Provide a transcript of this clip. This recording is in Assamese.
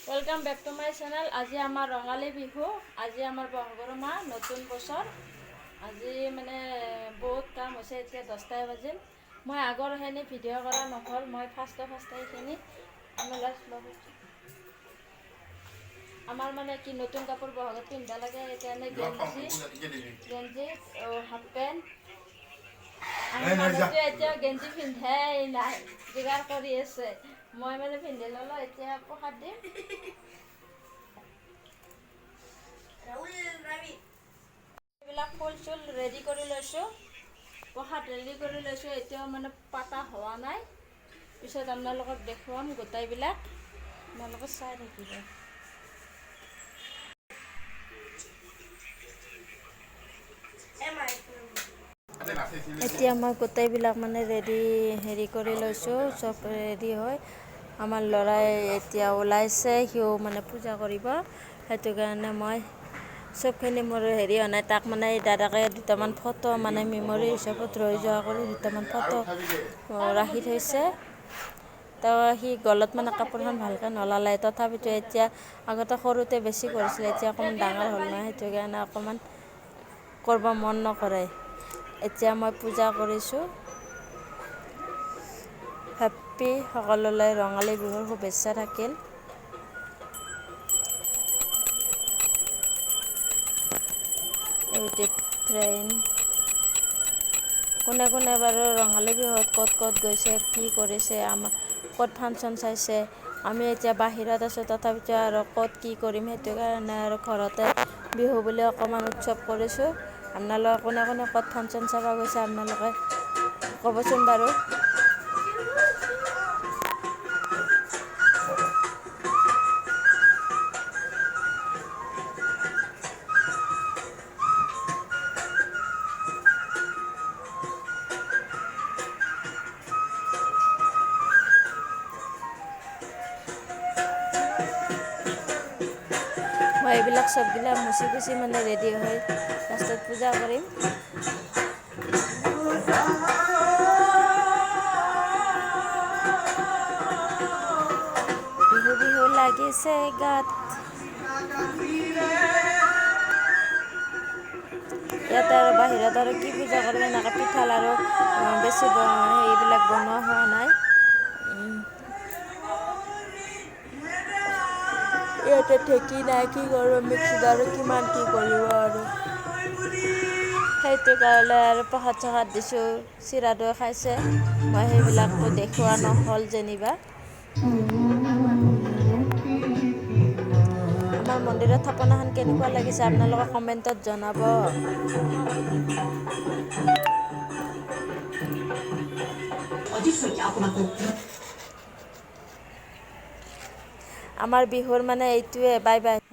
Welcome back to my channel. আজি আমাৰ ৰঙালী বিহু, আজি আমাৰ বহাগৰ মাহ, নতুন বছৰ। আজি মানে বহুত কাম হৈছে, এতিয়া 10টাই বাজিল। মই আগৰখিনি ভিডিঅ' কৰা নহ'ল, মই ফাৰ্ষ্টে এইখিনি আমাৰ মানে কি নতুন কাপোৰ বহাগত পিন্ধবা লাগে, সেইকাৰণে গেঞ্জি হাফ পেণ্ট। মানুহটো এতিয়া গেঞ্জি পিন্ধাই নাই, যোগাৰ কৰি আছে। মই মানে পিন্ধি ল'লোঁ, এতিয়া প্ৰসাদ দিম। এইবিলাক ফুল চুল ৰেডি কৰি লৈছোঁ, প্ৰসাদ ৰেডি কৰি লৈছোঁ। এতিয়াও মানে পাতা হোৱা নাই, পিছত আপোনালোকক দেখুৱাম গোটাইবিলাক, আপোনালোকে চাই থাকিব। এতিয়া মই গোটেইবিলাক মানে হেৰি কৰি লৈছোঁ, চব ৰেডি হয়। আমাৰ ল'ৰাই এতিয়া ওলাইছে, সিও মানে পূজা কৰিব, সেইটো কাৰণে মই চবখিনি মোৰ হেৰি হোৱা নাই। তাক মানে দাদাকে দুটামান ফটো মানে মেমৰি হিচাপত ৰৈ যোৱা কৰি দুটামান ফটো ৰাখি থৈছে। তো সি গলত মানে কাপোৰখন ভালকৈ নলালে, তথাপিতো এতিয়া আগতে সৰুতে বেছি কৰিছিলে, এতিয়া অকণমান ডাঙৰ হ'ল নহয়, সেইটো কাৰণে অকণমান কৰিব মন নকৰে। এতিয়া মই পূজা কৰিছোঁ। হেপ্পী, সকলোলৈ ৰঙালী বিহুৰ শুভেচ্ছা থাকিল। ইউটিউব ফ্ৰেণ্ড, কোনে কোনে বাৰু ৰঙালী বিহুত ক'ত ক'ত গৈছে, কি কৰিছে, ক'ত ফাংচন চাইছে। আমি এতিয়া বাহিৰত আছোঁ, তথাপিতো আৰু ক'ত কি কৰিম, সেইটো কাৰণে আৰু ঘৰতে বিহু বুলি অকণমান উৎসৱ কৰিছোঁ। আপোনালোকে কোনে কোনে ক'ত ফাংচন চাব গৈছে, আপোনালোকে ক'বচোন বাৰু। মই এইবিলাক চববিলাক মুচি কুচি মানে ৰেডি হৈ লাষ্টত পূজা কৰিম। বিহু বিহু লাগিছে গাত, ইয়াতে আৰু বাহিৰত আৰু কি পূজা কৰিব, এনেকৈ পিঠা লাৰু বেছি সেইবিলাক বনোৱা হোৱা নাই। ইয়াতে ঢেঁকী নাই, কি কৰোঁ, মিক্সিত আৰু কিমান কি কৰিব আৰু, সেইটো কাৰণে আৰু প্ৰসাদ চসাদ দিছোঁ। চিৰা দৈ খাইছে, মই সেইবিলাকতো দেখুওৱা নহ'ল যেনিবা। আমাৰ মন্দিৰত থাপনাখন কেনেকুৱা লাগিছে আপোনালোকে কমেণ্টত জনাব। আমাৰ বিহুৰ মানে এইটোৱে, বাই বাই।